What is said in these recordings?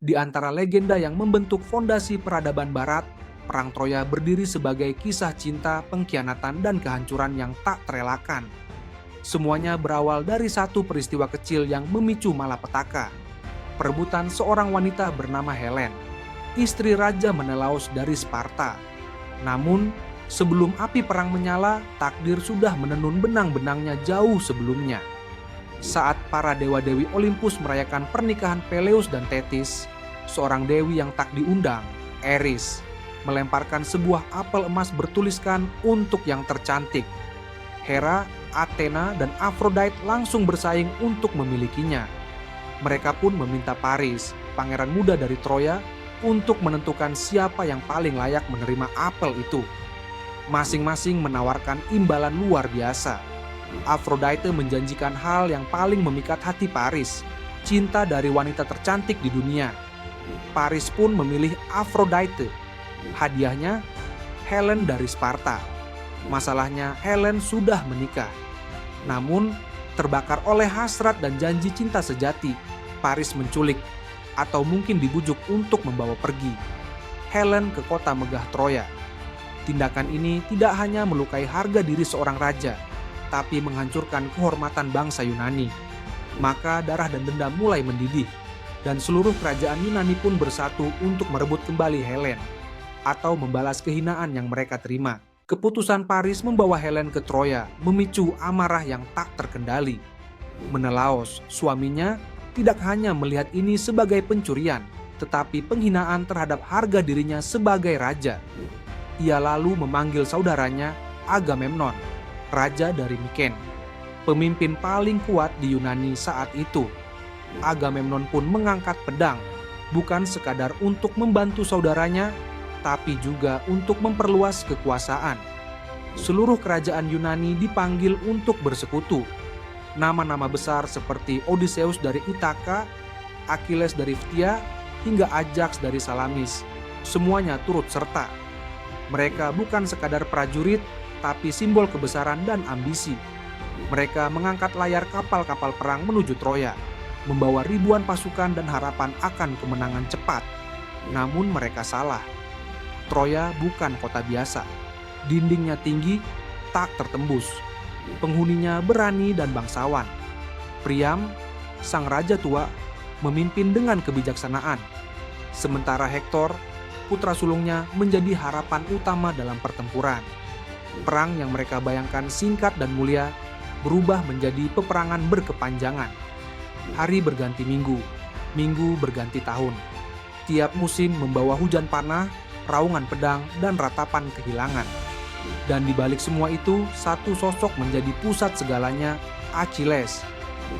Di antara legenda yang membentuk fondasi peradaban Barat, Perang Troya berdiri sebagai kisah cinta, pengkhianatan, dan kehancuran yang tak terelakkan. Semuanya berawal dari satu peristiwa kecil yang memicu malapetaka. Perebutan seorang wanita bernama Helen, istri Raja Menelaos dari Sparta. Namun, sebelum api perang menyala, takdir sudah menenun benang-benangnya jauh sebelumnya. Saat para dewa-dewi Olympus merayakan pernikahan Peleus dan Thetis, seorang dewi yang tak diundang, Eris, melemparkan sebuah apel emas bertuliskan untuk yang tercantik. Hera, Athena, dan Aphrodite langsung bersaing untuk memilikinya. Mereka pun meminta Paris, pangeran muda dari Troya, untuk menentukan siapa yang paling layak menerima apel itu. Masing-masing menawarkan imbalan luar biasa. Aphrodite menjanjikan hal yang paling memikat hati Paris, cinta dari wanita tercantik di dunia. Paris pun memilih Aphrodite. Hadiahnya, Helen dari Sparta. Masalahnya, Helen sudah menikah. Namun, terbakar oleh hasrat dan janji cinta sejati, Paris menculik atau mungkin dibujuk untuk membawa pergi Helen ke kota megah Troya. Tindakan ini tidak hanya melukai harga diri seorang raja, tapi menghancurkan kehormatan bangsa Yunani. Maka darah dan dendam mulai mendidih, dan seluruh kerajaan Yunani pun bersatu untuk merebut kembali Helen, atau membalas kehinaan yang mereka terima. Keputusan Paris membawa Helen ke Troya memicu amarah yang tak terkendali. Menelaos, suaminya, tidak hanya melihat ini sebagai pencurian, tetapi penghinaan terhadap harga dirinya sebagai raja. Ia lalu memanggil saudaranya Agamemnon, raja dari Myken, pemimpin paling kuat di Yunani saat itu. Agamemnon pun mengangkat pedang, bukan sekadar untuk membantu saudaranya, tapi juga untuk memperluas kekuasaan. Seluruh kerajaan Yunani dipanggil untuk bersekutu. Nama-nama besar seperti Odysseus dari Ithaka, Achilles dari Phthia, hingga Ajax dari Salamis, semuanya turut serta. Mereka bukan sekadar prajurit, tapi simbol kebesaran dan ambisi. Mereka mengangkat layar kapal-kapal perang menuju Troya, membawa ribuan pasukan dan harapan akan kemenangan cepat. Namun mereka salah. Troya bukan kota biasa. Dindingnya tinggi, tak tertembus. Penghuninya berani dan bangsawan. Priam, sang raja tua, memimpin dengan kebijaksanaan. Sementara Hektor, putra sulungnya, menjadi harapan utama dalam pertempuran. Perang yang mereka bayangkan singkat dan mulia berubah menjadi peperangan berkepanjangan. Hari berganti minggu, minggu berganti tahun. Tiap musim membawa hujan panah, raungan pedang, dan ratapan kehilangan. Dan di balik semua itu, satu sosok menjadi pusat segalanya, Achilles,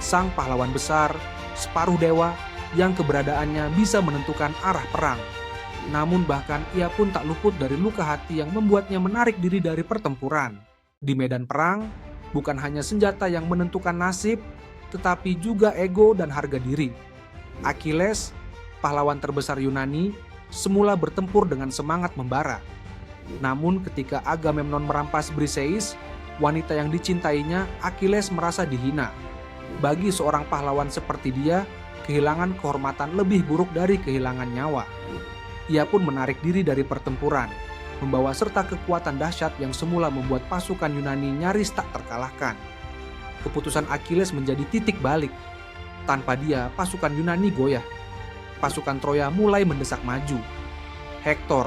sang pahlawan besar, separuh dewa, yang keberadaannya bisa menentukan arah perang. Namun bahkan ia pun tak luput dari luka hati yang membuatnya menarik diri dari pertempuran. Di medan perang, bukan hanya senjata yang menentukan nasib, tetapi juga ego dan harga diri. Achilles, pahlawan terbesar Yunani, semula bertempur dengan semangat membara. Namun ketika Agamemnon merampas Briseis, wanita yang dicintainya, Achilles merasa dihina. Bagi seorang pahlawan seperti dia, kehilangan kehormatan lebih buruk dari kehilangan nyawa. Ia pun menarik diri dari pertempuran, membawa serta kekuatan dahsyat yang semula membuat pasukan Yunani nyaris tak terkalahkan. Keputusan Achilles menjadi titik balik. Tanpa dia, pasukan Yunani goyah. Pasukan Troya mulai mendesak maju. Hektor,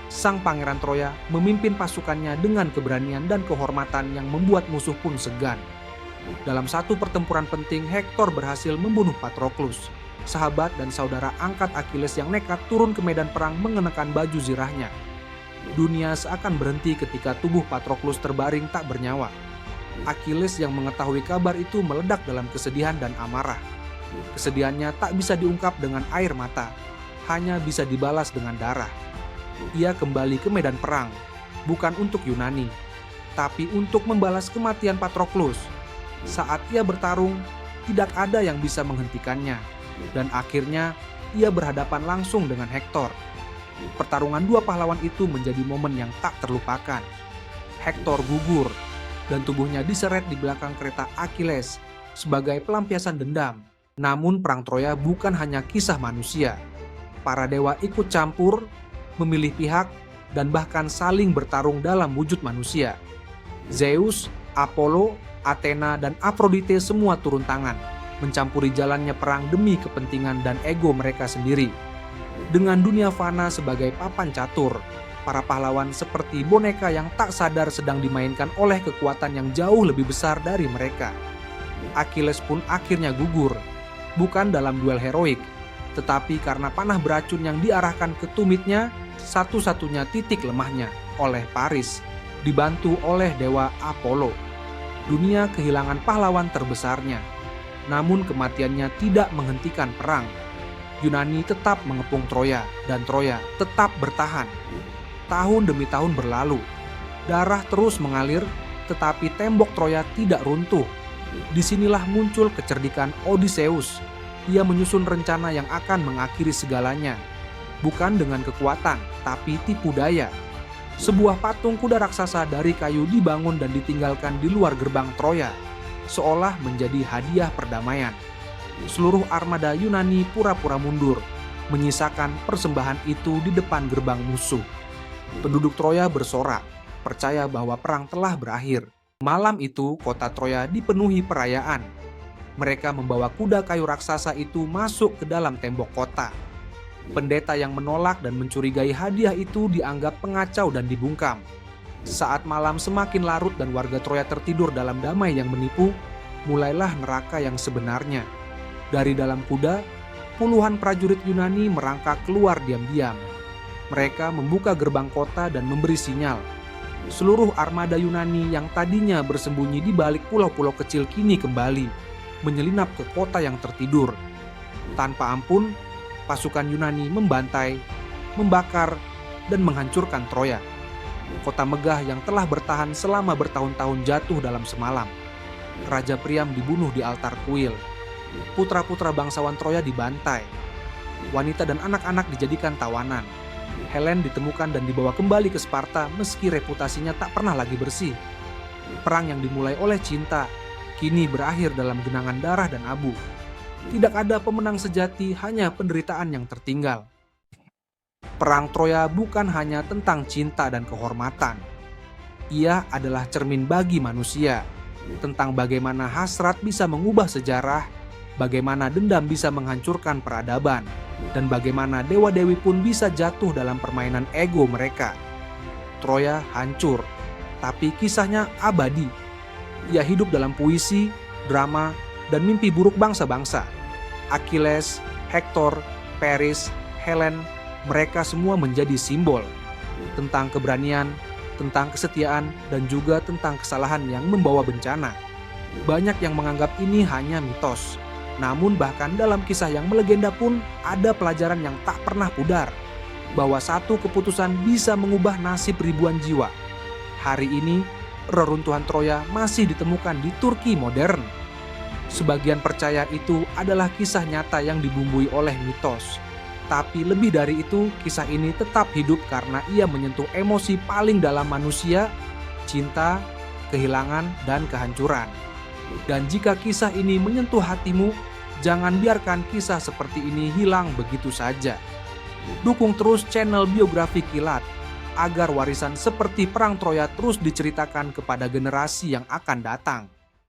sang pangeran Troya, memimpin pasukannya dengan keberanian dan kehormatan yang membuat musuh pun segan. Dalam satu pertempuran penting, Hektor berhasil membunuh Patroclus, sahabat dan saudara angkat Achilles yang nekat turun ke medan perang mengenakan baju zirahnya. Dunia seakan berhenti ketika tubuh Patroclus terbaring tak bernyawa. Achilles yang mengetahui kabar itu meledak dalam kesedihan dan amarah. Kesedihannya tak bisa diungkap dengan air mata, hanya bisa dibalas dengan darah. Ia kembali ke medan perang, bukan untuk Yunani, tapi untuk membalas kematian Patroclus. Saat ia bertarung, tidak ada yang bisa menghentikannya, dan akhirnya ia berhadapan langsung dengan Hektor. Pertarungan dua pahlawan itu menjadi momen yang tak terlupakan. Hektor gugur, dan tubuhnya diseret di belakang kereta Achilles sebagai pelampiasan dendam. Namun perang Troya bukan hanya kisah manusia. Para dewa ikut campur, memilih pihak, dan bahkan saling bertarung dalam wujud manusia. Zeus, Apollo, Athena, dan Aphrodite semua turun tangan, mencampuri jalannya perang demi kepentingan dan ego mereka sendiri. Dengan dunia fana sebagai papan catur, para pahlawan seperti boneka yang tak sadar sedang dimainkan oleh kekuatan yang jauh lebih besar dari mereka. Achilles pun akhirnya gugur, bukan dalam duel heroik, tetapi karena panah beracun yang diarahkan ke tumitnya, satu-satunya titik lemahnya, oleh Paris, dibantu oleh dewa Apollo. Dunia kehilangan pahlawan terbesarnya, namun kematiannya tidak menghentikan perang. Yunani tetap mengepung Troya, dan Troya tetap bertahan. Tahun demi tahun berlalu, darah terus mengalir, tetapi tembok Troya tidak runtuh. Disinilah muncul kecerdikan Odysseus. Ia menyusun rencana yang akan mengakhiri segalanya, bukan dengan kekuatan, tapi tipu daya. Sebuah patung kuda raksasa dari kayu dibangun dan ditinggalkan di luar gerbang Troya, seolah menjadi hadiah perdamaian. Seluruh armada Yunani pura-pura mundur, menyisakan persembahan itu di depan gerbang musuh. Penduduk Troya bersorak, percaya bahwa perang telah berakhir. Malam itu, kota Troya dipenuhi perayaan. Mereka membawa kuda kayu raksasa itu masuk ke dalam tembok kota. Pendeta yang menolak dan mencurigai hadiah itu dianggap pengacau dan dibungkam. Saat malam semakin larut dan warga Troya tertidur dalam damai yang menipu, mulailah neraka yang sebenarnya. Dari dalam kuda, puluhan prajurit Yunani merangkak keluar diam-diam. Mereka membuka gerbang kota dan memberi sinyal. Seluruh armada Yunani yang tadinya bersembunyi di balik pulau-pulau kecil kini kembali menyelinap ke kota yang tertidur. Tanpa ampun, pasukan Yunani membantai, membakar, dan menghancurkan Troya. Kota megah yang telah bertahan selama bertahun-tahun jatuh dalam semalam. Raja Priam dibunuh di altar kuil. Putra-putra bangsawan Troya dibantai. Wanita dan anak-anak dijadikan tawanan. Helen ditemukan dan dibawa kembali ke Sparta meski reputasinya tak pernah lagi bersih. Perang yang dimulai oleh cinta kini berakhir dalam genangan darah dan abu. Tidak ada pemenang sejati, hanya penderitaan yang tertinggal. Perang Troya bukan hanya tentang cinta dan kehormatan. Ia adalah cermin bagi manusia, tentang bagaimana hasrat bisa mengubah sejarah, bagaimana dendam bisa menghancurkan peradaban, dan bagaimana dewa-dewi pun bisa jatuh dalam permainan ego mereka. Troya hancur, tapi kisahnya abadi. Ia hidup dalam puisi, drama, dan mimpi buruk bangsa-bangsa. Achilles, Hector, Paris, Helen, mereka semua menjadi simbol tentang keberanian, tentang kesetiaan, dan juga tentang kesalahan yang membawa bencana. Banyak yang menganggap ini hanya mitos. Namun bahkan dalam kisah yang melegenda pun ada pelajaran yang tak pernah pudar, bahwa satu keputusan bisa mengubah nasib ribuan jiwa. Hari ini, reruntuhan Troya masih ditemukan di Turki modern. Sebagian percaya itu adalah kisah nyata yang dibumbui oleh mitos. Tapi lebih dari itu, kisah ini tetap hidup karena ia menyentuh emosi paling dalam manusia, cinta, kehilangan, dan kehancuran. Dan jika kisah ini menyentuh hatimu, jangan biarkan kisah seperti ini hilang begitu saja. Dukung terus channel Biografi Kilat, agar warisan seperti Perang Troya terus diceritakan kepada generasi yang akan datang.